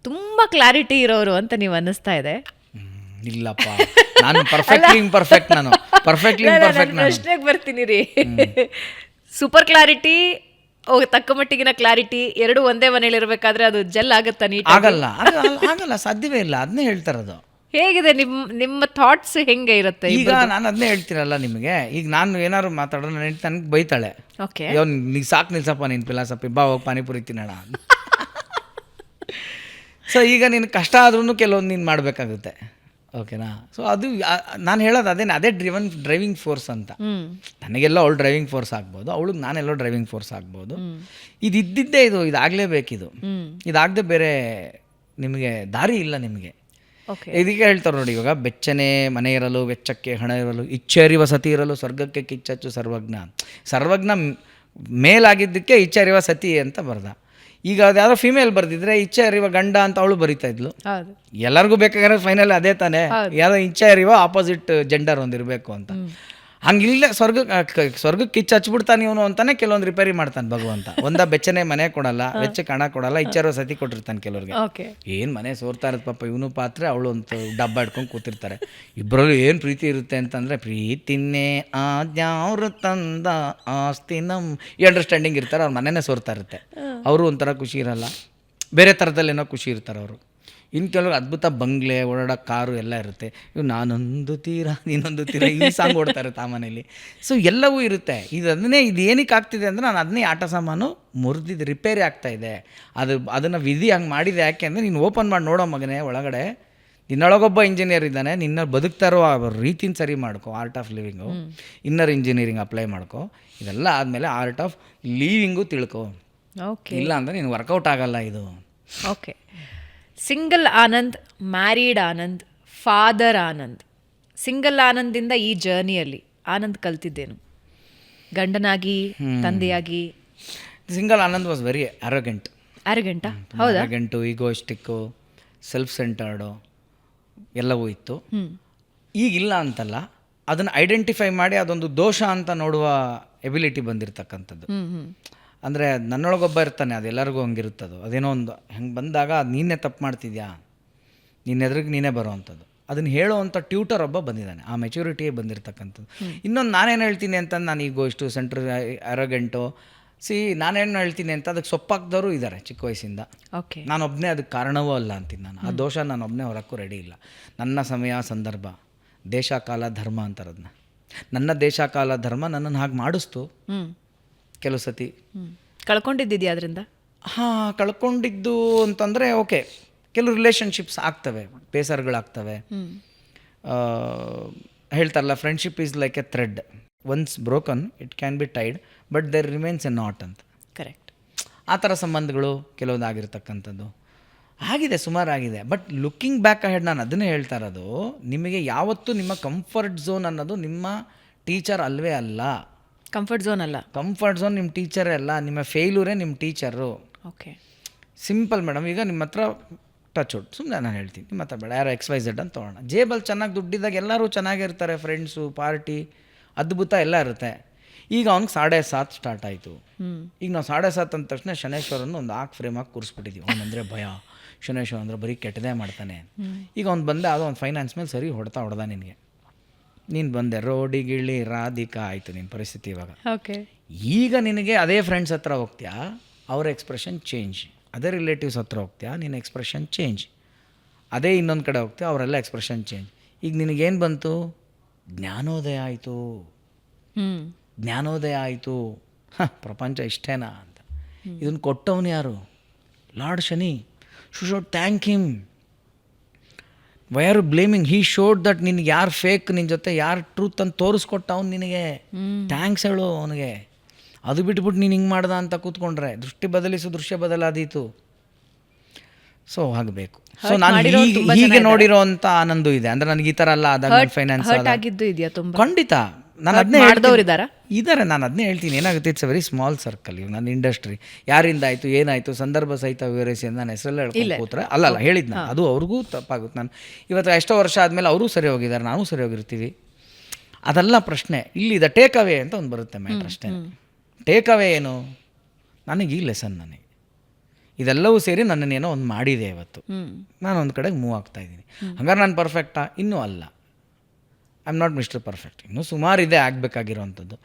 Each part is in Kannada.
ತುಂಬ ಕ್ಲಾರಿಟಿ ಇರೋರು ಅಂತ ನೀವು ಅನ್ನಿಸ್ತಾ ಇದೆ. ಇಲ್ಲಪ್ಪ, ನಾನು ಪರ್ಫೆಕ್ಟ್ಲಿ ಇಂಪರ್ಫೆಕ್ಟ್. ನಾನು ಪ್ರಶ್ನೆಗೆ ಬರ್ತೀನಿ ರೀ. ಸೂಪರ್ ಕ್ಲಾರಿಟಿ, ತಕ್ಕ ಮಟ್ಟಿಗಿನ ಕ್ಲಾರಿಟಿ, ಎರಡು ಒಂದೇ ಮನೇಲಿ ಇರಬೇಕಾದ್ರೆ ಅದು ಜೆಲ್ ಆಗುತ್ತಾ? ನೀಟ್ ಆಗಲ್ಲ, ಸಾಧ್ಯವೇ ಇಲ್ಲ. ಅದನ್ನೇ ಹೇಳ್ತಾರದು. ಹೇಗಿದೆ ನಿಮ್ಮ ಥಾಟ್ಸ್ ಹೆಂಗೆ ಇರುತ್ತೆ? ಈಗ ನಾನು ಅದನ್ನೇ ಹೇಳ್ತೀರಲ್ಲ ನಿಮಗೆ. ಈಗ ನಾನು ಏನಾದ್ರು ಮಾತಾಡೋಣ, ನನಗೆ ಬೈತಾಳೆ, ನೀ ಸಾಕು ನಿಲ್ಸಪ್ಪ ನೀನು ಫಿಲಾಸಫಿ, ಬಾ ಹೋಗಿ ಪಾನಿಪುರಿ ತಿನ್ನೋಣ. ಸೊ ಈಗ ನಿನ್ನ ಕಷ್ಟ ಆದ್ರೂ ಕೆಲವೊಂದು ನೀನು ಮಾಡಬೇಕಾಗುತ್ತೆ, ಓಕೆನಾ? ಸೊ ಅದು ನಾನು ಹೇಳೋದು ಅದೇ ಡ್ರೈವಿಂಗ್ ಫೋರ್ಸ್ ಅಂತ. ನನಗೆಲ್ಲ ಅವಳು ಡ್ರೈವಿಂಗ್ ಫೋರ್ಸ್ ಆಗ್ಬೋದು, ಅವಳಿಗೆ ನಾನೆಲ್ಲೋ ಡ್ರೈವಿಂಗ್ ಫೋರ್ಸ್ ಆಗ್ಬೋದು. ಇದ್ದಿದ್ದೇ ಇದಾಗಲೇಬೇಕಿದು. ಇದಾಗದೆ ಬೇರೆ ನಿಮಗೆ ದಾರಿ ಇಲ್ಲ ನಿಮಗೆ. ಇದಕ್ಕೆ ಹೇಳ್ತಾರೆ ನೋಡಿ, ಇವಾಗ ಬೆಚ್ಚನೆ ಮನೆ ಇರಲು ವೆಚ್ಚಕ್ಕೆ ಹಣ ಇರಲು, ಇಚ್ಛೆರಿವ ಸತಿ ಇರಲು ಸ್ವರ್ಗಕ್ಕೆ ಕಿಚ್ಚಚ್ಚು ಸರ್ವಜ್ಞ ಮೇಲಾಗಿದ್ದಕ್ಕೆ ಇಚ್ಛೆ ಅರಿವ ಸತಿ ಅಂತ ಬರ್ದ. ಈಗ ಅದು ಯಾವುದೋ ಫಿಮೇಲ್ ಬರ್ದಿದ್ರೆ ಇಚ್ಛೆ ಅರಿವ ಗಂಡ ಅಂತ ಅವಳು ಬರಿತಾ ಇದ್ಲು. ಎಲ್ಲರಿಗೂ ಬೇಕಾಗಿರೋ ಫೈನಲ್ ಅದೇ ತಾನೇ, ಯಾವುದೋ ಇಚ್ಛೆ ಅರಿವ ಆಪೋಸಿಟ್ ಜೆಂಡರ್ ಒಂದಿರಬೇಕು ಅಂತ. ಹಂಗಿಲ್ಲ, ಸ್ವರ್ಗಕ್ಕೆ ಕಿಚ್ಚು ಹಚ್ಬಿಡ್ತಾನೆ ಇವನು ಅಂತಾನೆ ಕೆಲವೊಂದು ರಿಪೇರಿ ಮಾಡ್ತಾನೆ ಭಗವಂತ. ಬೆಚ್ಚನೆ ಮನೆ ಕೊಡಲ್ಲ, ವೆಚ್ಚಕ್ಕೆ ಹಣ ಕೊಡಲ್ಲ, ಇಚ್ಛಾರೋ ಸತಿ ಕೊಟ್ಟಿರ್ತಾನೆ ಕೆಲವ್ರಿಗೆ. ಏನು ಮನೆ ಸೋರ್ತಾ ಇರುತ್ತೆ ಪಾಪ, ಇವನು ಪಾತ್ರೆ ಅವಳು ಒಂದು ಡಬ್ಬ ಹಿಡ್ಕೊಂಡು ಕೂತಿರ್ತಾರೆ. ಇಬ್ಬರಲ್ಲೂ ಏನು ಪ್ರೀತಿ ಇರುತ್ತೆ ಅಂತಂದರೆ, ಪ್ರೀತಿನೇ ಆದ್ಯಾವ್ರು ತಂದ ಆಸ್ತಿ ಈ ಅಂಡರ್ಸ್ಟ್ಯಾಂಡಿಂಗ್ ಇರ್ತಾರೆ. ಅವ್ರ ಮನೆಯೇ ಸೋರ್ತಾ ಇರುತ್ತೆ, ಅವರು ಒಂಥರ ಖುಷಿ ಇರಲ್ಲ, ಬೇರೆ ಥರದಲ್ಲೇನೋ ಖುಷಿ ಇರ್ತಾರೆ ಅವರು. ಇನ್ನು ಕೆಲವರು ಅದ್ಭುತ ಬಂಗ್ಲೆ, ಓಡಾಡೋ ಕಾರು ಎಲ್ಲ ಇರುತ್ತೆ. ಇವು ನಾನೊಂದು ತೀರ ನೀನೊಂದು ತೀರ ಈ ಸಾಂಗ್ ಓಡ್ತಾ ಇರುತ್ತೆ ಆ ಮನೇಲಿ. ಸೊ ಎಲ್ಲವೂ ಇರುತ್ತೆ. ಇದು ಏನಕ್ಕೆ ಆಗ್ತಿದೆ ಅಂದರೆ, ನಾನು ಅದನ್ನೇ ಆಟ ಸಾಮಾನು ಮುರಿದಿದ್ದು ರಿಪೇರಿ ಆಗ್ತಾಯಿದೆ. ಅದನ್ನು ವಿಧಿ ಹಂಗೆ ಮಾಡಿದೆ. ಯಾಕೆ ಅಂದರೆ, ನೀನು ಓಪನ್ ಮಾಡಿ ನೋಡೋ ಮಗನೇ, ಒಳಗಡೆ ನಿನ್ನೊಳಗೊಬ್ಬ ಇಂಜಿನಿಯರ್ ಇದ್ದಾನೆ, ನಿನ್ನ ಬದುಕ್ತಾರೋ ಆ ರೀತಿನ ಸರಿ ಮಾಡ್ಕೊ. Art of living, inner engineering apply ಮಾಡ್ಕೊ. ಇದೆಲ್ಲ ಆದಮೇಲೆ ಆರ್ಟ್ ಆಫ್ ಲೀವಿಂಗು ತಿಳ್ಕೊ. ಇಲ್ಲ ಅಂದರೆ ನೀನು ವರ್ಕೌಟ್ ಆಗಲ್ಲ ಇದು. Okay. Single Anand, married Anand, father Anand. Single ಆನಂದಿಂದ ಈ ಜರ್ನಿಯಲ್ಲಿ ಆನಂದ್ ಕಲ್ತಿದ್ದೇನು ಗಂಡನಾಗಿ, ತಂದೆಯಾಗಿ? ಸಿಂಗಲ್ ಆನಂದ್ ವಾಸ್ ವೆರಿ ಅರೋಗೆಂಟಾ? ಹೌದಾ? ಅರೋಗೆಂಟು, ಈಗೋಯಿಸ್ಟಿಕ್ಕು, ಸೆಲ್ಫ್ ಸೆಂಟರ್ಡು ಎಲ್ಲವೂ ಇತ್ತು. ಈಗಿಲ್ಲ ಅಂತಲ್ಲ, ಅದನ್ನು ಐಡೆಂಟಿಫೈ ಮಾಡಿ ಅದೊಂದು ದೋಷ ಅಂತ ನೋಡುವ ಎಬಿಲಿಟಿ ಬಂದಿರತಕ್ಕಂಥದ್ದು. ಅಂದರೆ ನನ್ನೊಳಗೊಬ್ಬ ಇರ್ತಾನೆ, ಅದೆಲ್ಲರಿಗೂ ಹಂಗಿರುತ್ತದು. ಅದೇನೋ ಒಂದು ಹೆಂಗೆ ಬಂದಾಗ ಅದು ನೀನೇ ತಪ್ಪು ಮಾಡ್ತಿದ್ಯಾ, ನಿನ್ನ ಎದುರಿಗೆ ನೀನೇ ಬರೋ ಅಂಥದ್ದು. ಅದನ್ನು ಹೇಳೋವಂಥ ಟ್ಯೂಟರ್ ಒಬ್ಬ ಬಂದಿದ್ದಾನೆ, ಆ ಮೆಚುರಿಟಿಯೇ ಬಂದಿರತಕ್ಕಂಥದ್ದು. ಇನ್ನೊಂದು ನಾನೇನು ಹೇಳ್ತೀನಿ ಅಂತ, ನಾನು ಈಗ ಇಷ್ಟು ಸೆಂಟ್ರ್ ಅರೋಗೆಂಟು ನಾನೇನು ಹೇಳ್ತೀನಿ ಅಂತ ಅದಕ್ಕೆ ಸೊಪ್ಪಾಕ್ದವರು ಇದ್ದಾರೆ ಚಿಕ್ಕ ವಯಸ್ಸಿಂದ. ನಾನೊಬ್ಬನೇ ಅದಕ್ಕೆ ಕಾರಣವೂ ಅಲ್ಲ ಅಂತೀನಿ ನಾನು. ಆ ದೋಷ ನಾನೊಬ್ಬನೇ ಹೊರಕ್ಕೂ ರೆಡಿ ಇಲ್ಲ. ನನ್ನ ಸಮಯ, ಸಂದರ್ಭ, ದೇಶ, ಕಾಲ, ಧರ್ಮ ಅಂತಾರದನ್ನ. ನನ್ನ ದೇಶ, ಕಾಲ, ಧರ್ಮ ನನ್ನನ್ನು ಹಾಗೆ ಮಾಡಿಸ್ತು. ಕೆಲವು ಸತಿ ಕಳ್ಕೊಂಡಿದ್ದಿದೆಯಾ ಅದರಿಂದ? ಕಳ್ಕೊಂಡಿದ್ದು ಅಂತಂದರೆ ಓಕೆ, ಕೆಲವು ರಿಲೇಷನ್ಶಿಪ್ಸ್ ಆಗ್ತವೆ, ಬೇಸರಗಳಾಗ್ತವೆ. ಹೇಳ್ತಾರಲ್ಲ, friendship is like a thread, once broken it can be tied but there remains a knot ಅಂತ. ಕರೆಕ್ಟ್. ಆ ಥರ ಸಂಬಂಧಗಳು ಕೆಲವೊಂದು ಆಗಿರ್ತಕ್ಕಂಥದ್ದು ಆಗಿದೆ, ಸುಮಾರಾಗಿದೆ. ಬಟ್ ಲುಕ್ಕಿಂಗ್ ಬ್ಯಾಕ್ ಅಹೆಡ್ ನಾನು ಅದನ್ನೇ ಹೇಳ್ತಾ ಇರೋದು, ನಿಮಗೆ ಯಾವತ್ತೂ ನಿಮ್ಮ ಕಂಫರ್ಟ್ ಝೋನ್ ಅನ್ನೋದು ನಿಮ್ಮ ಟೀಚರ್ ಅಲ್ವೇ ಅಲ್ಲ. ಕಂಫರ್ಟ್ ಝೋನ್ ನಿಮ್ಮ ಟೀಚರೇ ಅಲ್ಲ, ನಿಮ್ಮ ಫೇಲ್ಯೂರೇ ನಿಮ್ಮ ಟೀಚರು. Okay, simple madam. ಈಗ ನಿಮ್ಮ ಹತ್ರ ಟಚ್ ವುಡ್, ಸುಮ್ಮನೆ ನಾನು ಹೇಳ್ತೀನಿ, ನಿಮ್ಮ ಹತ್ರ ಬೇಡ, ಯಾರೋ XYZ ಅಂತ ತೊಗೊಳ್ಳೋಣ. ಜೇಬಲ್ಲಿ ಚೆನ್ನಾಗಿ ದುಡ್ಡಿದ್ದಾಗ ಎಲ್ಲರೂ ಚೆನ್ನಾಗಿರ್ತಾರೆ, ಫ್ರೆಂಡ್ಸು, ಪಾರ್ಟಿ, ಅದ್ಭುತ ಎಲ್ಲ ಇರುತ್ತೆ. ಈಗ ಅವ್ನಿಗೆ 7:30 ಸ್ಟಾರ್ಟ್ ಆಯಿತು. ಈಗ ನಾವು 7:30 ಅಂದ ತಕ್ಷಣ ಶನೇಶ್ವರನ್ನು ಒಂದು ಫ್ರೇಮ್ ಹಾಕಿ ಕೂರಿಸ್ಬಿಟ್ಟಿದ್ದೀವಿ. ಅವನಂದರೆ ಭಯ, ಶನೇಶ್ವರ ಅಂದರೆ ಬರೀ ಕೆಟ್ಟದೇ ಮಾಡ್ತಾನೆ. ಈಗ ಅವ್ನು ಬಂದೆ, ಅದು ಒಂದು ಫೈನಾನ್ಸ್ ಮೇಲೆ ಸರಿ ಹೊಡ್ದ ನಿನಗೆ. ನೀನು ಬಂದೆ ರೋಡಿಗಿಳಿ ರಾಧಿಕಾ ಆಯಿತು ನಿನ್ನ ಪರಿಸ್ಥಿತಿ ಇವಾಗ. ಓಕೆ, ಈಗ ನಿನಗೆ ಅದೇ ಫ್ರೆಂಡ್ಸ್ ಹತ್ರ ಹೋಗ್ತೀಯಾ, ಅವರ ಎಕ್ಸ್ಪ್ರೆಷನ್ ಚೇಂಜ್. ಅದೇ ರಿಲೇಟಿವ್ಸ್ ಹತ್ರ ಹೋಗ್ತೀಯಾ, ನಿನ್ನ ಎಕ್ಸ್ಪ್ರೆಷನ್ ಚೇಂಜ್. ಅದೇ ಇನ್ನೊಂದು ಕಡೆ ಹೋಗ್ತೀಯಾ, ಅವರೆಲ್ಲ ಎಕ್ಸ್ಪ್ರೆಷನ್ ಚೇಂಜ್. ಈಗ ನಿನಗೇನು ಬಂತು? ಜ್ಞಾನೋದಯ ಆಯಿತು. ಪ್ರಪಂಚ ಇಷ್ಟೇನಾ ಅಂತ. ಇದನ್ನು ಕೊಟ್ಟವನು ಯಾರು? ಲಾರ್ಡ್ ಶನಿ. ಶು should thank him. Why are blaming? Hi showed that ನಿನಗೆ ಯಾರು ಫೇಕ್, ನಿನ್ನ ಜೊತೆ ಯಾರು ಟ್ರೂತ್ ಅಂತ ತೋರಿಸ್ಕೊಟ್ಟ ಅವ್ನು ನಿನಗೆ. ಥ್ಯಾಂಕ್ಸ್ ಹೇಳು ಅವನಿಗೆ. ಅದು ಬಿಟ್ಬಿಟ್ಟು ನೀನು ಹಿಂಗೆ ಮಾಡ್ದ ಅಂತ ಕೂತ್ಕೊಂಡ್ರೆ ದೃಷ್ಟಿ ಬದಲಿಸು ದೃಶ್ಯ ಬದಲಾದೀತು. ಸೊ ಆಗಬೇಕು. ಸೊ ನಾನು ಹೀಗೆ ನೋಡಿರೋ ಅಂತ ಆನಂದ ಇದೆ. ಅಂದರೆ ನನಗೆ ಈ ಥರ ಎಲ್ಲ ಆದಾಗ ಫೈನಾನ್ಸ್ ಖಂಡಿತ ನಾನು ಅದನ್ನೇ ಇದ್ದಾರೆ. ನಾನು ಅದನ್ನೇ ಹೇಳ್ತೀನಿ, ಏನಾಗುತ್ತೆ, it's a very small circle. ಇವಾಗ ನನ್ನ ಇಂಡಸ್ಟ್ರಿ ಯಾರಿಂದ ಆಯಿತು, ಏನಾಯಿತು, ಸಂದರ್ಭ ಸಹಿತ ವಿವರಿಸಿ ಅಂತ ನಾನು ಹೆಸರೆಲ್ಲ ಹೇಳ್ಕೊಂಡು ಕೂತ್ರೆ ಅಲ್ಲ ಹೇಳಿದ್ನ, ಅದು ಅವ್ರಿಗೂ ತಪ್ಪಾಗುತ್ತೆ. ನಾನು ಇವತ್ತು ಎಷ್ಟೋ ವರ್ಷ ಆದಮೇಲೆ ಅವರು ಸರಿ ಹೋಗಿದ್ದಾರೆ, ನಾವು ಸರಿ ಹೋಗಿರ್ತೀವಿ. ಅದೆಲ್ಲ ಪ್ರಶ್ನೆ. ಇಲ್ಲಿ ಟೇಕ್ ಅವೇ ಅಂತ ಒಂದು ಬರುತ್ತೆ ಮ್ಯಾಟ್ರ್ ಅಷ್ಟೇ. ಟೇಕ್ ಅವೇ ಏನು? ನನಗೆ ಈ ಲೆಸನ್, ನನಗೆ ಇದೆಲ್ಲವೂ ಸೇರಿ ನನ್ನನ್ನೇನೋ ಒಂದು ಮಾಡಿದೆ ಇವತ್ತು. ನಾನು ಒಂದು ಕಡೆಗೆ ಮೂವ್ ಆಗ್ತಾ ಇದ್ದೀನಿ. ಹಂಗಾರೆ ನಾನು ಪರ್ಫೆಕ್ಟಾ? ಇನ್ನೂ ಅಲ್ಲ. I am not mister perfect. ಇನ್ನೂ ಸುಮಾರು ಇದೆ ಆಗಬೇಕಾಗಿರೋವಂಥದ್ದು.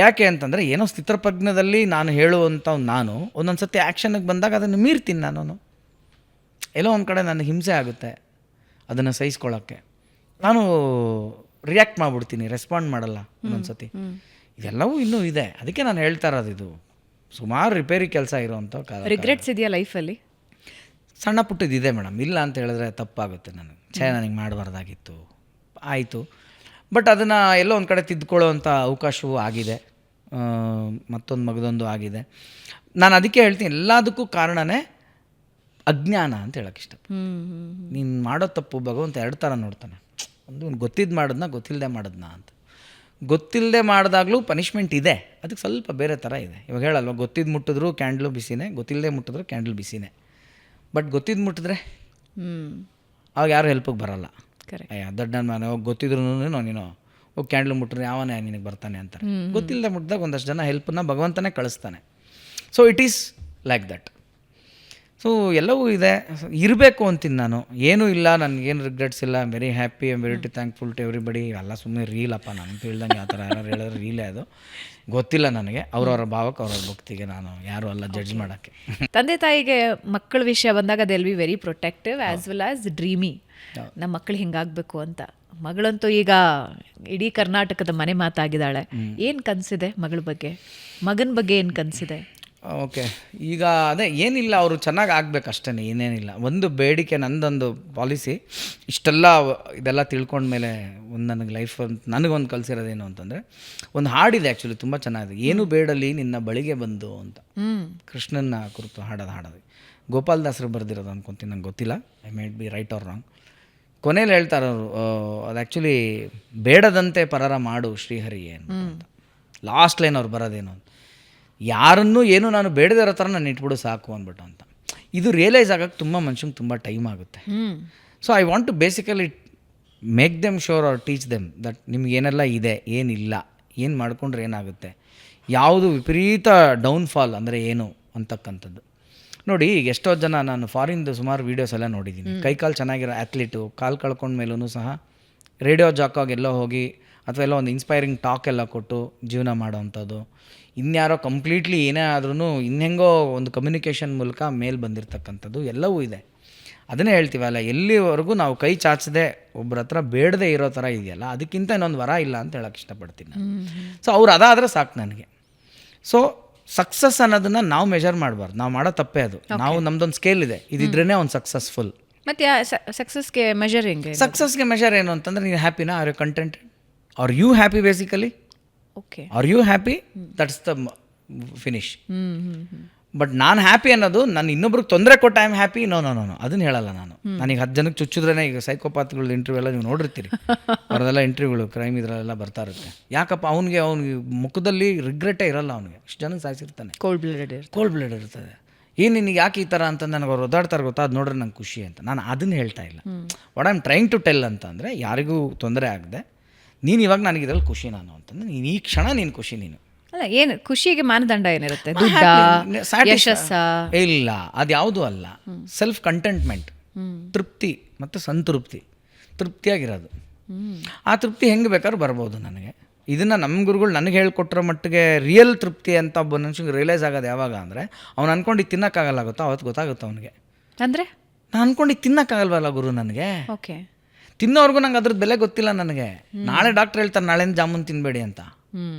ಯಾಕೆ ಅಂತಂದರೆ ಏನೋ ಸ್ಥಿತಪ್ರಜ್ಞದಲ್ಲಿ ನಾನು ಹೇಳುವಂಥ ನಾನು ಒಂದೊಂದು ಸತಿ ಆ್ಯಕ್ಷನ್ಗೆ ಬಂದಾಗ ಅದನ್ನು ಮೀರ್ತೀನಿ. ನಾನು ಎಲ್ಲೋ ಒಂದು ಕಡೆ ನನಗೆ ಹಿಂಸೆ ಆಗುತ್ತೆ ಅದನ್ನು ಸಹಿಸ್ಕೊಳ್ಳೋಕ್ಕೆ. ನಾನು ರಿಯಾಕ್ಟ್ ಮಾಡಿಬಿಡ್ತೀನಿ, ರೆಸ್ಪಾಂಡ್ ಮಾಡಲ್ಲ ಒಂದೊಂದು ಸತಿ. ಇದೆಲ್ಲವೂ ಇನ್ನೂ ಇದೆ. ಅದಕ್ಕೆ ನಾನು ಹೇಳ್ತಾ ಇರೋದು, ಇದು ಸುಮಾರು ರಿಪೇರಿ ಕೆಲಸ ಇರೋವಂಥ ಕಾಲ. ರಿಗ್ರೆಟ್ಸ್ ಇದೆಯಾ ಲೈಫಲ್ಲಿ? ಸಣ್ಣ ಪುಟ್ಟದಿದೆ ಮೇಡಮ್, ಇಲ್ಲ ಅಂತ ಹೇಳಿದ್ರೆ ತಪ್ಪಾಗುತ್ತೆ. ನನಗೆ ಮಾಡಬಾರ್ದಾಗಿತ್ತು, ಆಯಿತು. ಬಟ್ ಅದನ್ನು ಎಲ್ಲೋ ಒಂದು ಕಡೆ ತಿದ್ದುಕೊಳ್ಳೋವಂಥ ಅವಕಾಶವೂ ಆಗಿದೆ. ಮತ್ತೊಂದು ಮಗದೊಂದು ಆಗಿದೆ. ನಾನು ಅದಕ್ಕೆ ಹೇಳ್ತೀನಿ, ಎಲ್ಲದಕ್ಕೂ ಕಾರಣನೇ ಅಜ್ಞಾನ ಅಂತ ಹೇಳೋಕ್ಕೆ ಇಷ್ಟ. ನೀನು ಮಾಡೋ ತಪ್ಪು ಭಗವಂತ ಎರಡು ಥರ ನೋಡ್ತಾನೆ. ಒಂದು ಗೊತ್ತಿದ್ದು ಮಾಡೋದನ್ನ, ಗೊತ್ತಿಲ್ಲದೆ ಮಾಡೋದನ್ನ ಅಂತ. ಗೊತ್ತಿಲ್ಲದೆ ಮಾಡಿದಾಗಲೂ ಪನಿಷ್ಮೆಂಟ್ ಇದೆ, ಅದಕ್ಕೆ ಸ್ವಲ್ಪ ಬೇರೆ ಥರ ಇದೆ. ಇವಾಗ ಹೇಳಲ್ವ, ಗೊತ್ತಿದ್ದು ಮುಟ್ಟಿದ್ರು ಕ್ಯಾಂಡ್ಲು ಬಿಸಿನೇ, ಗೊತ್ತಿಲ್ಲದೆ ಮುಟ್ಟಿದ್ರು ಕ್ಯಾಂಡಲ್ ಬಿಸಿನೇ. ಬಟ್ ಗೊತ್ತಿದ್ದು ಮುಟ್ಟಿದ್ರೆ ಅವಾಗ ಯಾರು ಹೆಲ್ಪಿಗೆ ಬರಲ್ಲ. ದೊಡ್ಡ ನಾನು ಗೊತ್ತಿದ್ರು ನೀನು ಹೋಗಿ ಕ್ಯಾಂಡ್ಲು ಮುಟ್ಟಿದ್ರೆ ಯಾವನೇ ನಿನಗೆ ಬರ್ತಾನೆ ಅಂತಾರೆ. ಗೊತ್ತಿಲ್ಲದೆ ಮುಟ್ಟಿದಾಗ ಒಂದಷ್ಟು ಜನ ಹೆಲ್ಪನ್ನ ಭಗವಂತನೇ ಕಳಿಸ್ತಾನೆ. So it is like that. So ಎಲ್ಲವೂ ಇದೆ, ಇರಬೇಕು ಅಂತೀನಿ ನಾನು. ಏನೂ ಇಲ್ಲ, ನನಗೇನು ರಿಗ್ರೆಟ್ಸ್ ಇಲ್ಲ. I am very happy, I am very thankful to everybody. ಎಲ್ಲ ಸುಮ್ಮನೆ ರೀಲಪ್ಪ, ನಾನು ತಿಳಿದಂಗೆ ಆ ಥರ ಯಾರು ಹೇಳಿದ್ರೆ ರೀಲೇ. ಅದು ಗೊತ್ತಿಲ್ಲ ನನಗೆ. ಅವ್ರವ್ರ ಭಾವಕ್ಕೆ ಅವ್ರವ್ರ ಭಕ್ತಿಗೆ ನಾನು ಯಾರೂ ಅಲ್ಲ ಜಡ್ಜ್ ಮಾಡೋಕ್ಕೆ. ತಂದೆ ತಾಯಿಗೆ ಮಕ್ಕಳ ವಿಷಯ ಬಂದಾಗ they'll be very protective as well as dreamy. ನಮ್ಮ ಮಕ್ಕಳು ಹಿಂಗಾಗಬೇಕು ಅಂತ. ಮಗಳಂತೂ ಈಗ ಇಡೀ ಕರ್ನಾಟಕದ ಮನೆ ಮಾತಾಗಿದ್ದಾಳೆ. ಏನು ಕನಸಿದೆ ಮಗಳ ಬಗ್ಗೆ? ಮಗನ ಬಗ್ಗೆ ಏನು ಕನಸಿದೆ? ಓಕೆ, ಈಗ ಅದೇ ಏನಿಲ್ಲ, ಅವರು ಚೆನ್ನಾಗಿ ಆಗಬೇಕಷ್ಟೇ, ಏನೇನಿಲ್ಲ. ಒಂದು ಬೇಡಿಕೆ, ನಂದೊಂದು ಪಾಲಿಸಿ. ಇಷ್ಟೆಲ್ಲ ಇದೆಲ್ಲ ತಿಳ್ಕೊಂಡ್ಮೇಲೆ ಒಂದು ನನಗೆ ಲೈಫ್ ನನಗೊಂದು ಕಲಿಸಿರೋದೇನು ಅಂತಂದರೆ, ಒಂದು ಹಾಡಿದೆ ಆ್ಯಕ್ಚುಲಿ, ತುಂಬ ಚೆನ್ನಾಗಿದೆ. ಏನು ಬೇಡಲಿ ನಿನ್ನ ಬಳಿಗೆ ಬಂದು ಅಂತ, ಕೃಷ್ಣನ ಕುರಿತು ಹಾಡೋದು. ಗೋಪಾಲದಾಸರು ಬರೆದಿರೋದು ಅನ್ಕೊತೀನಿ, ನಂಗೆ ಗೊತ್ತಿಲ್ಲ, I might be right or wrong. ಕೊನೆಯಲ್ಲಿ ಹೇಳ್ತಾರೆ ಅವರು, ಅದು ಆ್ಯಕ್ಚುಲಿ ಬೇಡದಂತೆ ಪರರ ಮಾಡು ಶ್ರೀಹರಿಯೇ ಅಂತ. ಲಾಸ್ಟ್ ಲೈನ್ ಅವ್ರು ಬರೋದೇನು ಅಂತ, ಯಾರನ್ನೂ ಏನು ನಾನು ಬೇಡದೇ ಇರೋ ಥರ ನಾನು ಇಟ್ಬಿಡು ಸಾಕು ಅಂದ್ಬಿಟ್ಟು ಅಂತ. ಇದು ರಿಯಲೈಸ್ ಆಗೋಕ್ಕೆ ತುಂಬ ಮನುಷ್ಯಂಗೆ ತುಂಬ ಟೈಮ್ ಆಗುತ್ತೆ. So I want to basically make them sure or teach them that ನಿಮ್ಗೇನೆಲ್ಲ ಇದೆ, ಏನಿಲ್ಲ, ಏನು ಮಾಡ್ಕೊಂಡ್ರೆ ಏನಾಗುತ್ತೆ, ಯಾವುದು ವಿಪರೀತ ಡೌನ್ಫಾಲ್ ಅಂದರೆ ಏನು ಅಂತಕ್ಕಂಥದ್ದು. ನೋಡಿ, ಈಗ ಎಷ್ಟೋ ಜನ, ನಾನು ಫಾರಿನ್ದು ಸುಮಾರು ವೀಡಿಯೋಸ್ ಎಲ್ಲ ನೋಡಿದ್ದೀನಿ. ಕೈಕಾಲು ಚೆನ್ನಾಗಿರೋ ಆ್ಯತ್ಲೀಟು ಕಾಲು ಕಳ್ಕೊಂಡ ಮೇಲೂ ಸಹ ರೇಡಿಯೋ ಜಾಕಾಗೆಲ್ಲೋ ಹೋಗಿ ಅಥವಾ ಎಲ್ಲ ಒಂದು ಇನ್ಸ್ಪೈರಿಂಗ್ ಟಾಕ್ ಎಲ್ಲ ಕೊಟ್ಟು ಜೀವನ ಮಾಡೋವಂಥದ್ದು. ಇನ್ಯಾರೋ ಕಂಪ್ಲೀಟ್ಲಿ ಏನೇ ಆದ್ರೂ ಇನ್ನೆಂಗೋ ಒಂದು ಕಮ್ಯುನಿಕೇಷನ್ ಮೂಲಕ ಮೇಲ್ ಬಂದಿರತಕ್ಕಂಥದ್ದು ಎಲ್ಲವೂ ಇದೆ. ಅದನ್ನೇ ಹೇಳ್ತೀವಲ್ಲ, ಎಲ್ಲಿವರೆಗೂ ನಾವು ಕೈ ಚಾಚದೆ ಒಬ್ಬರ ಹತ್ರ ಬೇಡದೇ ಇರೋ ಥರ ಇದೆಯಲ್ಲ, ಅದಕ್ಕಿಂತ ಇನ್ನೊಂದು ವರ ಇಲ್ಲ ಅಂತ ಹೇಳೋಕ್ಕೆ ಇಷ್ಟಪಡ್ತೀನಿ ನಾನು. ಸೊ ಅವ್ರು ಅದಾದರೆ ಸಾಕು ನನಗೆ. ಸೊ ಸಕ್ಸಸ್ ಅನ್ನೋದನ್ನು ನಾವು ಮೆಜರ್ ಮಾಡಬಾರ್ದು, ನಾವು ಮಾಡೋ ತಪ್ಪೇ ಅದು. ನಾವು ನಮ್ದೊಂದು ಸ್ಕೇಲ್ ಇದೆ, ಇದಿದ್ರೇ ಒಂದು ಸಕ್ಸಸ್ಫುಲ್. ಮತ್ತು ಸಕ್ಸಸ್ಗೆ ಮೆಜರ್ ಹೆಂಗೆ? ಸಕ್ಸಸ್ಗೆ ಮೆಜರ್ ಏನು ಅಂತಂದರೆ, ನೀನು ಹ್ಯಾಪಿನಾ, are you contented, are you happy basically? Okay, are you happy? That's the finish. But ನಾನು ಹ್ಯಾಪಿ ಅನ್ನೋದು, ನಾನು ಇನ್ನೊಬ್ರಿಗೆ ತೊಂದರೆ ಕೊಟ್ಟು ಐ ಆಮ್ ಹ್ಯಾಪಿ, ನೋ ಅದನ್ನು ಹೇಳಲ್ಲ ನಾನು. ನನಗೆ 10 ಜನಕ್ಕೆ ಚುಚ್ಚಿದ್ರೇ, ಈಗ ಸೈಕೋಪಾತ್ಗಳ ಇಂಟರ್ವ್ಯೂ ಎಲ್ಲ ನೀವು ನೋಡಿರ್ತೀರಿ, ಅವರದೆಲ್ಲ ಇಂಟರ್ವ್ಯೂಗಳು ಕ್ರೈಮ್ ಇದರಲ್ಲೆಲ್ಲ ಬರ್ತಾ ಇರುತ್ತೆ. ಯಾಕಪ್ಪ, ಅವ್ನಿಗೆ ಮುಖದಲ್ಲಿ ರಿಗ್ರೆಟೇ ಇರಲ್ಲ, ಅವ್ನಿಗೆ ಇಷ್ಟು ಜನಕ್ಕೆ ಸಾಯಿಸಿರ್ತಾನೆ, ಕೋಲ್ಡ್ ಬ್ಲಡ್ ಇರ್ತದೆ. ಏನು ನಿನಗೆ ಯಾಕೆ ಈ ಥರ ಅಂತ ನನಗೆ ಅವ್ರು ಒದ್ದಾಡ್ತಾರೆ ಗೊತ್ತಾ, ಅದು ನೋಡ್ರೆ ನಂಗೆ ಖುಷಿ ಅಂತ. ನಾನು ಅದನ್ನು ಹೇಳ್ತಾ ಇಲ್ಲ. What I am trying to tell ಅಂತ ಅಂದರೆ, ಯಾರಿಗೂ ತೊಂದರೆ ಆಗದೆ ನೀನು ಇವಾಗ ನನಗೆ ಇದರಲ್ಲಿ ಖುಷಿ ನಾನು ಅಂತಂದರೆ, ನೀನು ಈ ಕ್ಷಣ ನೀನು ಖುಷಿ. ನೀನು ಅಲ್ಲ, ಏನು ಖುಷಿಗೆ ಮಾನದಂಡ ಏನಿರುತ್ತೆ? ಯಶಸ್ಸ? ಇಲ್ಲ, ಅದು ಯಾವುದೂ ಅಲ್ಲ. ಸೆಲ್ಫ್ ಕಂಟೆಂಟ್ಮೆಂಟ್, ತೃಪ್ತಿ ಮತ್ತು ಸಂತೃಪ್ತಿ, ತೃಪ್ತಿಯಾಗಿರೋದು. ಆ ತೃಪ್ತಿ ಹೆಂಗೆ ಬೇಕಾದ್ರೂ ಬರ್ಬೋದು ನನಗೆ. ಇದನ್ನು ನಮ್ಮ ಗುರುಗಳು ನನಗೆ ಹೇಳ್ಕೊಟ್ಟಿರೋ ಮಟ್ಟಿಗೆ ರಿಯಲ್ ತೃಪ್ತಿ ಅಂತ ಒಬ್ಬ ಮನುಷ್ಯನಿಗೆ ರಿಯಲೈಸ್ ಆಗೋದು ಯಾವಾಗ ಅಂದರೆ, ಅವ್ನು ಅಂದ್ಕೊಂಡು ತಿನ್ನೋಕ್ಕಾಗಲ್ಲ ಗೊತ್ತಾ, ಅವತ್ತು ಗೊತ್ತಾಗುತ್ತೆ ಅವನಿಗೆ. ಅಂದರೆ ನಾನು ಅಂದ್ಕೊಂಡು ತಿನ್ನೋಕ್ಕಾಗಲ್ವಲ್ಲ ಗುರು ನನಗೆ. ಓಕೆ, ತಿನ್ನೋರ್ಗು ನಂಗೆ ಅದ್ರದ್ದು ಬೆಲೆ ಗೊತ್ತಿಲ್ಲ ನನಗೆ. ನಾಳೆ ಡಾಕ್ಟ್ರ್ ಹೇಳ್ತಾರೆ ನಾಳೆಯಿಂದ ಜಾಮೂನ್ ತಿನ್ನಬೇಡಿ ಅಂತ.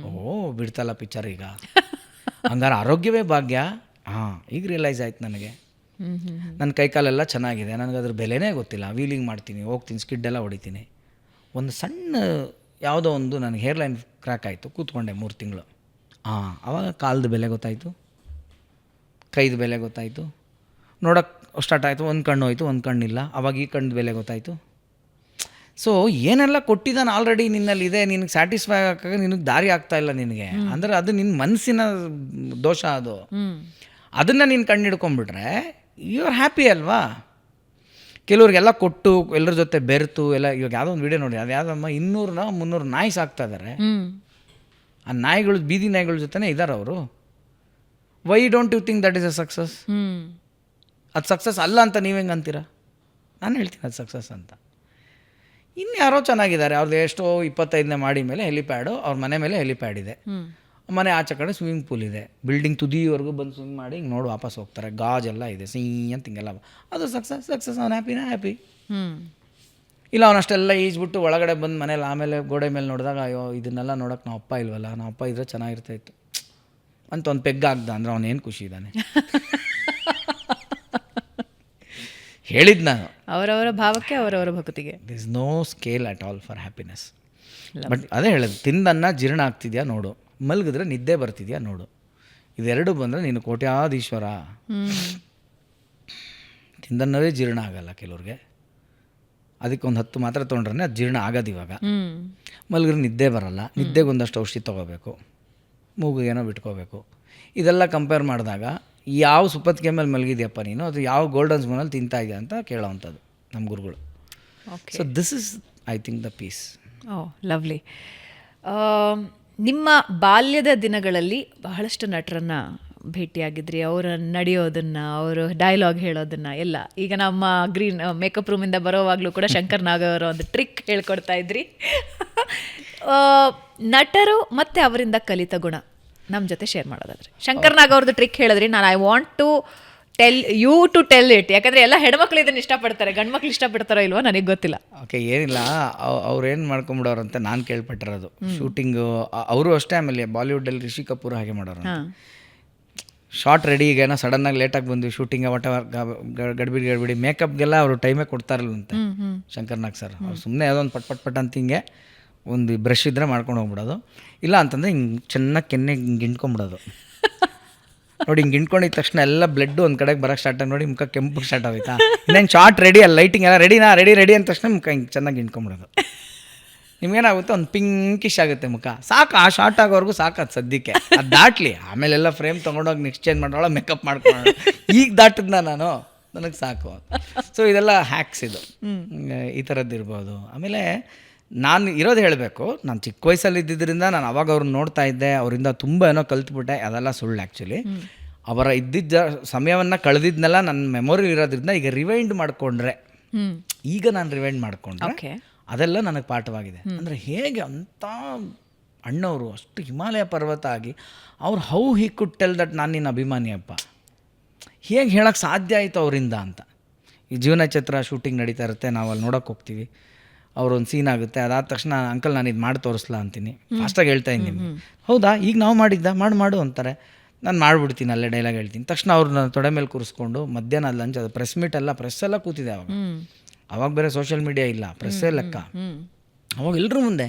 ಬಿಡ್ತಲ್ಲ ಪಿಕ್ಚರ್ ಈಗ. ಹಂಗಾರೆ ಆರೋಗ್ಯವೇ ಭಾಗ್ಯ. ಈಗ ರಿಯಲೈಸ್ ಆಯ್ತು ನನಗೆ. ನನ್ನ ಕೈಕಾಲೆಲ್ಲ ಚೆನ್ನಾಗಿದೆ, ನನಗೆ ಅದ್ರ ಬೆಲೆನೇ ಗೊತ್ತಿಲ್ಲ. ವೀಲಿಂಗ್ ಮಾಡ್ತೀನಿ, ಹೋಗ್ತೀನಿ, ಸ್ಕಿಡ್ಡೆಲ್ಲ ಹೊಡಿತೀನಿ. ಒಂದು ಸಣ್ಣ ಯಾವುದೋ ಒಂದು ನನಗೆ ಹೇರ್ಲೈನ್ ಕ್ರ್ಯಾಕ್ ಆಯಿತು, ಕೂತ್ಕೊಂಡೆ 3 ತಿಂಗಳು. ಆವಾಗ ಕಾಲ್ದು ಬೆಲೆ ಗೊತ್ತಾಯಿತು, ಕೈದು ಬೆಲೆ ಗೊತ್ತಾಯಿತು, ನೋಡೋಕ್ಕೆ ಸ್ಟಾರ್ಟ್ ಆಯಿತು. ಒಂದು ಕಣ್ಣು ಹೋಯ್ತು, ಒಂದು ಕಣ್ಣಿಲ್ಲ. ಆವಾಗ ಈ ಕಣ್ಣು ಬೆಲೆ ಗೊತ್ತಾಯಿತು. ಸೊ ಏನೆಲ್ಲ ಕೊಟ್ಟಿದ್ದಾನೆ ಆಲ್ರೆಡಿ ನಿನ್ನಲ್ಲಿದೆ, ನಿನಗೆ ಸ್ಯಾಟಿಸ್ಫೈ ಆಗೋಕ್ಕೆ ನಿನಗೆ ದಾರಿ ಆಗ್ತಾ ಇಲ್ಲ ನಿನಗೆ ಅಂದರೆ, ಅದು ನಿನ್ನ ಮನಸ್ಸಿನ ದೋಷ. ಅದು ಅದನ್ನು ನೀನು ಕಣ್ಣು ಹಿಡ್ಕೊಂಡ್ಬಿಟ್ರೆ ಯು ಆರ್ ಹ್ಯಾಪಿ ಅಲ್ವಾ. ಕೆಲವ್ರಿಗೆಲ್ಲ ಕೊಟ್ಟು ಎಲ್ಲರ ಜೊತೆ ಬೆರೆತು ಎಲ್ಲ. ಇವಾಗ ಯಾವುದೋ ಒಂದು ವೀಡಿಯೋ ನೋಡಿ, ಅದು ಯಾವುದಮ್ಮ 200-300 ನಾಯಿ ಸಾಕ್ತಾ ಇದ್ದಾರೆ. ಆ ನಾಯಿಗಳು, ಬೀದಿ ನಾಯಿಗಳ ಜೊತೆನೇ ಇದ್ದಾರೆ ಅವರು. Why don't you think that is a success? ಅದು ಸಕ್ಸಸ್ ಅಲ್ಲ ಅಂತ ನೀವು ಹೆಂಗೆ ಅಂತೀರಾ? ನಾನು ಹೇಳ್ತೀನಿ ಅದು ಸಕ್ಸಸ್ ಅಂತ. ಇನ್ನು ಯಾರೋ ಚೆನ್ನಾಗಿದ್ದಾರೆ, ಅವ್ರದ್ದು ಎಷ್ಟೋ 25ನೇ ಮಾಡಿ ಮೇಲೆ ಹೆಲಿಪ್ಯಾಡು, ಅವ್ರ ಮನೆ ಮೇಲೆ ಹೆಲಿಪ್ಯಾಡ್ ಇದೆ, ಮನೆ ಆಚೆ ಕಡೆ ಸ್ವಿಮ್ಮಿಂಗ್ ಪೂಲ್ ಇದೆ, ಬಿಲ್ಡಿಂಗ್ ತುದಿವರೆಗೂ ಬಂದು ಸ್ವಿಮ್ ಮಾಡಿ ಹಿಂಗೆ ನೋಡಿ ವಾಪಸ್ ಹೋಗ್ತಾರೆ, ಗಾಜೆಲ್ಲ ಇದೆ, ಅಂತ ಹಿಂಗೆಲ್ಲ. ಅದು ಸಕ್ಸಸ್. ಅವ್ನು ಹ್ಯಾಪಿ. ಇಲ್ಲ ಅವನು ಅಷ್ಟೆಲ್ಲ ಈಜ್ಬಿಟ್ಟು ಒಳಗಡೆ ಬಂದು ಮನೇಲಿ ಆಮೇಲೆ ಗೋಡೆ ಮೇಲೆ ನೋಡಿದಾಗ ಅಯ್ಯೋ ಇದನ್ನೆಲ್ಲ ನೋಡೋಕೆ ನಾವು ಅಪ್ಪ ಇಲ್ವಲ್ಲ, ನಾವು ಅಪ್ಪ ಇದ್ರೆ ಚೆನ್ನಾಗಿರ್ತಾಯಿತ್ತು ಅಂತ ಒಂದು ಪೆಗ್ ಆಗ್ದ ಅಂದರೆ ಅವನೇನು ಖುಷಿ ಇದ್ದಾನೆ. ಹೇಳಿದ್ದು ನಾನು, ಅವರವರ ಭಾವಕ್ಕೆ ಅವರವರ ಭಕ್ತಿಗೆ this is no scale at all for happiness. But ಅದೇ ಹೇಳೋದು, ತಿಂದನ್ನ ಜೀರ್ಣ ಆಗ್ತಿದ್ಯಾ ನೋಡು, ಮಲಗಿದ್ರೆ ನಿದ್ದೆ ಬರ್ತಿದ್ಯಾ ನೋಡು, ಇದೆರಡು ಬಂದರೆ ನೀನು ಕೋಟ್ಯಾಧೀಶ್ವರ. ತಿಂದನ್ನವೇ ಜೀರ್ಣ ಆಗಲ್ಲ ಕೆಲವ್ರಿಗೆ, ಅದಕ್ಕೆ ಒಂದು 10 ಮಾತ್ರೆ ತೊಗೊಂಡ್ರೆ ಅದು ಜೀರ್ಣ ಆಗೋದು. ಇವಾಗ ಮಲಗಿದ್ರೆ ನಿದ್ದೆ ಬರಲ್ಲ, ನಿದ್ದೆಗೆ ಒಂದಷ್ಟು ಔಷಧಿ ತೊಗೋಬೇಕು, ಮೂಗಿಗೇನೋ ಬಿಟ್ಕೋಬೇಕು. ಇದೆಲ್ಲ ಕಂಪೇರ್ ಮಾಡಿದಾಗ ಯಾವ ಸುಪ್ಪತ್ತಿಗೆ ಮೇಲೆ ಮಲಗಿದ್ಯಪ್ಪ ನೀನು, ಅದು ಯಾವ ಗೋಲ್ಡನ್ ಸ್ಪೂನಲ್ಲಿ ತಿಂತಾ ಇದೆಯಾ ಅಂತ ಕೇಳೋವಂಥದ್ದು ನಮ್ಮ ಗುರುಗಳು. So this is I think the peace. Lovely. ನಿಮ್ಮ ಬಾಲ್ಯದ ದಿನಗಳಲ್ಲಿ ಬಹಳಷ್ಟು ನಟರನ್ನು ಭೇಟಿಯಾಗಿದ್ರಿ, ಅವರ ನಡೆಯೋದನ್ನು, ಅವರು ಡೈಲಾಗ್ ಹೇಳೋದನ್ನು ಎಲ್ಲ. ಈಗ ನಮ್ಮ ಗ್ರೀನ್ ಮೇಕಪ್ ರೂಮಿಂದ ಬರೋವಾಗಲೂ ಕೂಡ ಶಂಕರ್ ನಾಗ್ ಅವರ ಒಂದು ಟ್ರಿಕ್ ಹೇಳ್ಕೊಡ್ತಾ ಇದ್ರಿ. ನಟರು ಮತ್ತು ಅವರಿಂದ ಕಲಿತ ಗುಣ ನಮ್ಮ ಜೊತೆ ಶೇರ್ ಮಾಡೋದಾದ್ರೆ, ಶಂಕರ್ ನಾಗ್ ಅವ್ರದ್ದು ಟ್ರಿಕ್ ಹೇಳಿದ್ರಿ. ನಾನು I want to tell you to tell it, ಯಾಕಂದರೆ ಎಲ್ಲ ಹೆಣ್ಮಕ್ಳು ಇದನ್ನು ಇಷ್ಟಪಡ್ತಾರೆ, ಗಂಡು ಮಕ್ಳು ಇಷ್ಟಪಡ್ತಾರೋ ಇಲ್ವೋ ನನಗೆ ಗೊತ್ತಿಲ್ಲ. ಓಕೆ, ಏನಿಲ್ಲ, ಅವ್ರು ಏನು ಮಾಡ್ಕೊಂಬಿಡೋರಂತ ನಾನು ಕೇಳ್ಪಟ್ಟಿರೋದು. ಶೂಟಿಂಗು ಅವರು ಅಷ್ಟೇ, ಆಮೇಲೆ ಬಾಲಿವುಡ್ಡಲ್ಲಿ ರಿಷಿ ಕಪೂರ್ ಹಾಗೆ ಮಾಡೋರು. ಶಾರ್ಟ್ ರೆಡಿ, ಈಗೇನೋ ಸಡನ್ನಾಗಿ ಲೇಟಾಗಿ ಬಂದ್ವಿ ಶೂಟಿಂಗ್, ಗಡ್ಬಿಡಿ ಮೇಕಪ್ಗೆಲ್ಲ ಅವರು ಟೈಮೇ ಕೊಡ್ತಾರಲ್ಲಂತೆ ಶಂಕರ್ ನಾಗ್ ಸರ್. ಅವ್ರು ಸುಮ್ಮನೆ ಯಾವುದೋ ಒಂದು ಪಟ್ ಅಂತ ಹಿಂಗೆ ಒಂದು ಬ್ರಷ್ ಇದ್ದರೆ ಮಾಡ್ಕೊಂಡು ಹೋಗ್ಬಿಡೋದು, ಇಲ್ಲ ಅಂತಂದರೆ ಹಿಂಗೆ ಚೆನ್ನಾಗಿ ಕೆನ್ನೆಗೆ ಹಿಂಗೆ ಇಂಟ್ಕೊಂಬಿಡೋದು. ನೋಡಿ ಹಿಂಗೆ ಇಂಟ್ಕೊಂಡಿದ ತಕ್ಷಣ ಎಲ್ಲ ಬ್ಲಡ್ ಒಂದು ಕಡೆಗೆ ಬರೋಕ್ಕೆ ಸ್ಟಾರ್ಟ್ ಆಗಿ ನೋಡಿ ಮುಖ ಕೆಂಪು ಸ್ಟಾರ್ಟ್ ಆಗೋಯ್ತಾ, ಇನ್ನೇನು ಶಾರ್ಟ್ ರೆಡಿ, ಅಲ್ಲಿ ಲೈಟಿಂಗ್ ಎಲ್ಲ ರೆಡಿ ಅಂದ ತಕ್ಷಣ ಮುಖ ಹಿಂಗೆ ಚೆನ್ನಾಗಿ ಇಂಟ್ಕೊಂಬಿಡೋದು. ನಿಮ್ಗೇನಾಗುತ್ತೆ, ಒಂದು ಪಿಂಕಿಶ್ ಆಗುತ್ತೆ ಮುಖ, ಸಾಕು. ಆ ಶಾರ್ಟ್ ಆಗೋವರೆಗೂ ಸಾಕು, ಅದು ಸದ್ಯಕ್ಕೆ ಅದು ದಾಟ್ಲಿ, ಆಮೇಲೆಲ್ಲ ಫ್ರೇಮ್ ತೊಗೊಂಡೋಗಿ ನೆಕ್ಸ್ಟ್ ಚೇಂಜ್ ಮಾಡೋಳ ಮೇಕಪ್ ಮಾಡ್ಕೊಳ್ಳೋಣ. ಈಗ ದಾಟಿದ್ನ ನಾನು, ನನಗೆ ಸಾಕು. ಸೊ ಇದೆಲ್ಲ ಹ್ಯಾಕ್ಸ್, ಇದು ಈ ಥರದ್ದು ಇರ್ಬೋದು. ಆಮೇಲೆ ನಾನು ಇರೋದು ಹೇಳಬೇಕು, ನಾನು ಚಿಕ್ಕ ವಯಸ್ಸಲ್ಲಿ ಇದ್ದಿದ್ದರಿಂದ ನಾನು ಅವಾಗ ಅವ್ರನ್ನ ನೋಡ್ತಾ ಇದ್ದೆ, ಅವರಿಂದ ತುಂಬ ಏನೋ ಕಲ್ತ್ಬಿಟ್ಟೆ, ಅದೆಲ್ಲ ಸುಳ್ಳು. ಆ್ಯಕ್ಚುಲಿ ಅವರ ಇದ್ದಿದ್ದ ಸಮಯವನ್ನು ಕಳೆದಿದ್ನೆಲ್ಲ ನನ್ನ ಮೆಮೊರಿ ಇರೋದ್ರಿಂದ ಈಗ ರಿವೈಂಡ್ ಮಾಡಿಕೊಂಡ್ರೆ, ಈಗ ನಾನು ರಿವೈಂಡ್ ಮಾಡಿಕೊಂಡ್ರೆ ಅದೆಲ್ಲ ನನಗೆ ಪಾಠವಾಗಿದೆ. ಅಂದರೆ ಹೇಗೆ ಅಂಥ ಅಣ್ಣವರು ಅಷ್ಟು ಹಿಮಾಲಯ ಪರ್ವತ ಆಗಿ ಅವ್ರು how he could tell that ನಾನು ನಿನ್ನ ಅಭಿಮಾನಿಯಪ್ಪ, ಹೇಗೆ ಹೇಳೋಕ್ಕೆ ಸಾಧ್ಯ ಆಯಿತು ಅವರಿಂದ ಅಂತ. ಈ ಜೀವನ ಚಿತ್ರ ಶೂಟಿಂಗ್ ನಡೀತಾ ಇರುತ್ತೆ, ನಾವು ಅಲ್ಲಿ ನೋಡೋಕೆ ಹೋಗ್ತೀವಿ, ಅವ್ರೊಂದು ಸೀನ್ ಆಗುತ್ತೆ, ಅದಾದ ತಕ್ಷಣ ಅಂಕಲ್ ನಾನು ಇದು ಮಾಡಿ ತೋರಿಸ್ಲಾ ಅಂತೀನಿ, ಫಾಸ್ಟಾಗಿ ಹೇಳ್ತಾ ಇದ್ದೀನಿ. ಹೌದಾ, ಈಗ ನಾವು ಮಾಡಿದ್ದ ಮಾಡು ಅಂತಾರೆ, ನಾನು ಮಾಡಿಬಿಡ್ತೀನಿ, ಅಲ್ಲೇ ಡೈಲಾಗ್ ಹೇಳ್ತೀನಿ. ತಕ್ಷಣ ಅವ್ರನ್ನ ತೊಡೆ ಮೇಲೆ ಕೂರಿಸ್ಕೊಂಡು ಮಧ್ಯಾಹ್ನ ಲಂಚ್, ಅದು ಪ್ರೆಸ್ ಮೀಟ್ ಎಲ್ಲ, ಪ್ರೆಸ್ ಎಲ್ಲ ಕೂತಿದೆ ಅವಾಗ ಬೇರೆ ಸೋಷಿಯಲ್ ಮೀಡಿಯಾ ಇಲ್ಲ, ಪ್ರೆಸ್ಸೇ ಲೆಕ್ಕ. ಅವಾಗ ಎಲ್ಲರೂ ಮುಂದೆ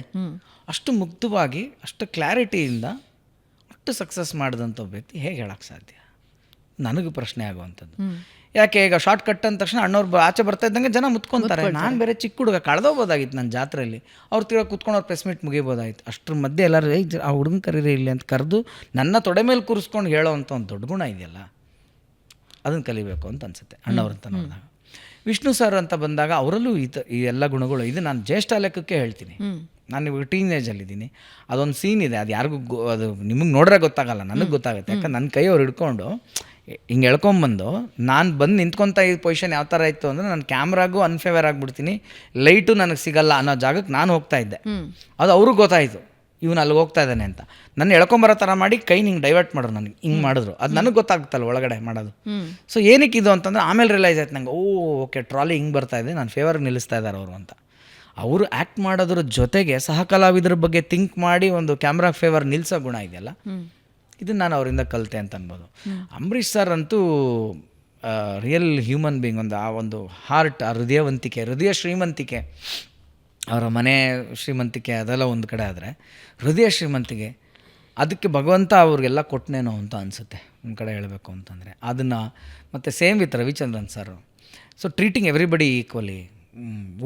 ಅಷ್ಟು ಮುಕ್ತವಾಗಿ, ಅಷ್ಟು ಕ್ಲಾರಿಟಿಯಿಂದ ಅಷ್ಟು ಸಕ್ಸಸ್ ಮಾಡಿದಂಥ ವ್ಯಕ್ತಿ ಹೇಗೆ ಹೇಳೋಕ್ಕೆ ಸಾಧ್ಯ? ನನಗೂ ಪ್ರಶ್ನೆ ಆಗುವಂಥದ್ದು. ಯಾಕೆ ಈಗ ಶಾರ್ಟ್ ಕಟ್ ಅಂದ ತಕ್ಷಣ ಅಣ್ಣವ್ರು ಆಚೆ ಬರ್ತಾ ಇದ್ದಂಗೆ ಜನ ಮುತ್ಕೊಂತಾರೆ. ನಾನು ಬೇರೆ ಚಿಕ್ಕ ಹುಡುಗ, ಕಳೆದೋಗ್ಬೋದಾಗಿತ್ತು ನನ್ನ ಜಾತ್ರೆಯಲ್ಲಿ, ಅವ್ರು ತಿರ್ಗ ಕೂತ್ಕೊಂಡು ಅವ್ರು ಪ್ರೆಸ್ ಮೀಟ್ ಮುಗಿಬೋದಾಗಿತ್ತು. ಅಷ್ಟ್ರ ಮಧ್ಯೆ ಎಲ್ಲರೂ ಆ ಹುಡುಗನ ಕರೀರಿ ಇಲ್ಲಿ ಅಂತ ಕರೆದು ನನ್ನ ತೊಡೆ ಮೇಲೆ ಕೂರಿಸ್ಕೊಂಡು ಹೇಳೋ ಅಂಥ ಒಂದು ದೊಡ್ಡ ಗುಣ ಇದೆಯಲ್ಲ, ಅದನ್ನು ಕಲಿಬೇಕು ಅಂತ ಅನಿಸುತ್ತೆ ಅಣ್ಣವ್ರಂತ ನೋಡಿದಾಗ. ವಿಷ್ಣು ಸರ್ ಅಂತ ಬಂದಾಗ ಅವರಲ್ಲೂ ಈ ಎಲ್ಲ ಗುಣಗಳು ಇದು. ನಾನು ಜ್ಯೇಷ್ಠ ಲೆಕ್ಕಕ್ಕೆ ಹೇಳ್ತೀನಿ, ನಾನು ಇವಾಗ ಟೀನೇಜಲ್ಲಿದ್ದೀನಿ. ಅದೊಂದು ಸೀನ್ ಇದೆ, ಅದು ಯಾರಿಗೂ ಅದು ನಿಮಗೆ ನೋಡ್ರೆ ಗೊತ್ತಾಗಲ್ಲ, ನನಗೆ ಗೊತ್ತಾಗುತ್ತೆ. ಯಾಕಂದ್ರೆ ನನ್ನ ಕೈ ಅವ್ರು ಹಿಡ್ಕೊಂಡು ಹಿಂಗೆ ಎಳ್ಕೊಂಬಂದು ನಾನು ಬಂದು ನಿಂತ್ಕೊತಾ ಇದ್ದ ಪೊಸಿಷನ್ ಯಾವ ಥರ ಇತ್ತು ಅಂದರೆ, ನಾನು ಕ್ಯಾಮ್ರಾಗೂ ಅನ್ಫೇವರ್ ಆಗಿಬಿಡ್ತೀನಿ, ಲೈಟು ನನಗೆ ಸಿಗಲ್ಲ ಅನ್ನೋ ಜಾಗಕ್ಕೆ ನಾನು ಹೋಗ್ತಾ ಇದ್ದೆ. ಅದು ಅವ್ರಿಗೆ ಗೊತ್ತಾಯಿತು, ಇವನು ಅಲ್ಲಿಗೆ ಹೋಗ್ತಾ ಇದ್ದಾನೆ ಅಂತ. ನನ್ನ ಎಳ್ಕೊಂಬರೋ ಥರ ಮಾಡಿ ಕೈ ಹಿಂಗೆ ಡೈವರ್ಟ್ ಮಾಡೋರು, ನನಗೆ ಹಿಂಗೆ ಮಾಡಿದ್ರು. ಅದು ನನಗೆ ಗೊತ್ತಾಗುತ್ತಲ್ಲ ಒಳಗಡೆ ಮಾಡೋದು. ಸೊ ಏನಕ್ಕೆ ಇದು ಅಂತಂದರೆ ಆಮೇಲೆ ರಿಯಲೈಸ್ ಆಯ್ತು ನಂಗೆ, ಓಕೆ ಟ್ರಾಲಿ ಹಿಂಗೆ ಬರ್ತಾ ಇದೆ, ನಾನು ಫೇವರ್ಗೆ ನಿಲ್ಲಿಸ್ತಾ ಇದ್ದಾರೆ ಅವರು ಅಂತ. ಅವರು ಆ್ಯಕ್ಟ್ ಮಾಡೋದ್ರ ಜೊತೆಗೆ ಸಹ ಕಲಾವಿದರ ಬಗ್ಗೆ ಥಿಂಕ್ ಮಾಡಿ ಒಂದು ಕ್ಯಾಮ್ರಾ ಫೇವರ್ ನಿಲ್ಲಿಸೋ ಗುಣ ಇದೆಯಲ್ಲ, ಇದನ್ನು ನಾನು ಅವರಿಂದ ಕಲಿತೆ ಅಂತ ಅನ್ಬೋದು. ಅಂಬರೀಷ್ ಸರ್ ಅಂತೂ ರಿಯಲ್ ಹ್ಯೂಮನ್ ಬೀಯಿಂಗ್, ಆ ಒಂದು ಹಾರ್ಟ್, ಆ ಹೃದಯ ಶ್ರೀಮಂತಿಕೆ, ಅವರ ಮನೆ ಶ್ರೀಮಂತಿಕೆ ಅದೆಲ್ಲ ಒಂದು ಕಡೆ ಆದರೆ, ಹೃದಯ ಶ್ರೀಮಂತಿಕೆ ಅದಕ್ಕೆ ಭಗವಂತ ಅವ್ರಿಗೆಲ್ಲ ಕೊಟ್ಟನೇನೋ ಅಂತ ಅನಿಸುತ್ತೆ ಒಂದು ಕಡೆ ಹೇಳಬೇಕು ಅಂತಂದರೆ. ಅದನ್ನು ಮತ್ತು same with Ravichandran sir. So treating everybody equally,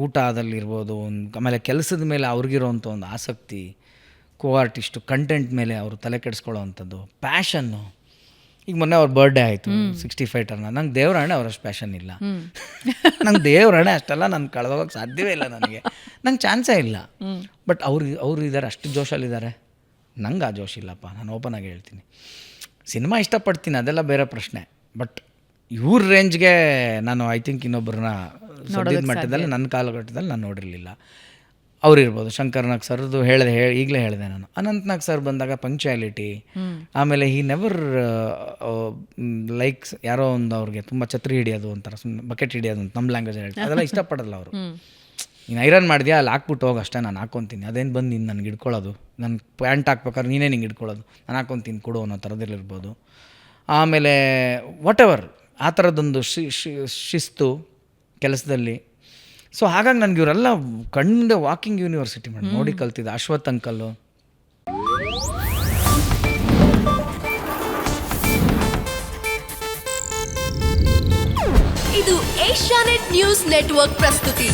ಊಟದಲ್ಲಿರ್ಬೋದು, ಆಮೇಲೆ ಕೆಲಸದ ಮೇಲೆ ಅವ್ರಿಗಿರೋವಂಥ ಒಂದು ಆಸಕ್ತಿ, ಆರ್ಟಿಸ್ಟು ಕಂಟೆಂಟ್ ಮೇಲೆ ಅವರು ತಲೆ ಕೆಡಿಸ್ಕೊಳ್ಳೋ ಅಂಥದ್ದು, ಪ್ಯಾಷನ್ನು. ಈಗ ಮೊನ್ನೆ ಅವ್ರ ಬರ್ಡೇ ಆಯಿತು, 65 ಟರ್ನ. ನಂಗೆ ದೇವರಾಣೆ ಅವರಷ್ಟು ಪ್ಯಾಷನ್ ಇಲ್ಲ. ನಂಗೆ ದೇವರಾಣೆ ಅಷ್ಟೆಲ್ಲ ನಾನು ಕಳೆದೋಗೋಕ್ಕೆ ಸಾಧ್ಯವೇ ಇಲ್ಲ, ನಂಗೆ ಚಾನ್ಸೇ ಇಲ್ಲ. ಬಟ್ ಅವ್ರು ಇದ್ದಾರೆ, ಅಷ್ಟು ಜೋಶಲ್ಲಿದ್ದಾರೆ. ನಂಗೆ ಆ ಜೋಶ್ ಇಲ್ಲಪ್ಪ, ನಾನು ಓಪನ್ ಆಗಿ ಹೇಳ್ತೀನಿ. ಸಿನಿಮಾ ಇಷ್ಟಪಡ್ತೀನಿ, ಅದೆಲ್ಲ ಬೇರೆ ಪ್ರಶ್ನೆ. ಬಟ್ ಇವ್ರ ರೇಂಜ್ಗೆ ನಾನು ಐ ಥಿಂಕ್ ಇನ್ನೊಬ್ಬರನ್ನ ಸದ್ಯದ ಮಟ್ಟದಲ್ಲಿ ನನ್ನ ಕಾಲಘಟ್ಟದಲ್ಲಿ ನಾನು ನೋಡಿರಲಿಲ್ಲ. ಅವ್ರಿರ್ಬೋದು. ಶಂಕರ್ನಾಗ್ ಸರ್ದು ಈಗಲೇ ಹೇಳಿದೆ ನಾನು. ಅನಂತ್ನಾಗ್ ಸರ್ ಬಂದಾಗ ಪಂಕ್ಚುಯಾಲಿಟಿ, ಆಮೇಲೆ ಈ ನೆವರ್ ಲೈಕ್ಸ್ ಯಾರೋ ಒಂದು ಅವ್ರಿಗೆ ತುಂಬ ಛತ್ರಿ ಹಿಡಿಯೋದು ಒಂಥರ ಸುಮ್ಮನೆ ಬಕೆಟ್ ಹಿಡಿಯೋದು ಅಂತ ನಮ್ಮ ಲ್ಯಾಂಗ್ವೇಜ್ ಹೇಳ್ತಾರೆ, ಅದೆಲ್ಲ ಇಷ್ಟಪಡಲ್ಲ ಅವರು. ನೀನು ಐರನ್ ಮಾಡಿದ್ಯಾ ಅಲ್ಲಿ ಹಾಕ್ಬಿಟ್ಟು ಹೋಗಿ ಅಷ್ಟೇ, ನಾನು ಹಾಕ್ಕೊತೀನಿ, ಅದೇನು ಬಂದು ನೀನು ನನಗೆ ಹಿಡ್ಕೊಳ್ಳೋದು, ನನ್ನ ಪ್ಯಾಂಟ್ ಹಾಕ್ಬೇಕಾದ್ರೆ ನೀನೇ ನಿಂಗೆ ಹಿಡ್ಕೊಳ್ಳೋದು, ನಾನು ಹಾಕ್ಕೊತೀನಿ ಕೊಡು ಅನ್ನೋ ಥರದಲ್ಲಿರ್ಬೋದು. ಆಮೇಲೆ ವಾಟ್ ಎವರ್ ಆ ಥರದ್ದೊಂದು ಶಿಸ್ತು ಕೆಲಸದಲ್ಲಿ. ಸೊ ಹಾಗಾಗಿ ನನಗೆ ಇವರೆಲ್ಲ ಕಂಡು ವಾಕಿಂಗ್ ಯೂನಿವರ್ಸಿಟಿ ನೋಡಿ ಕಲ್ತಿದ್ದೆ. ಅಶ್ವಥ್ ಅಂಕಲ್ಲು. ಇದು ಏಷ್ಯಾನೆಟ್ ನ್ಯೂಸ್ ನೆಟ್ವರ್ಕ್ ಪ್ರಸ್ತುತಿ.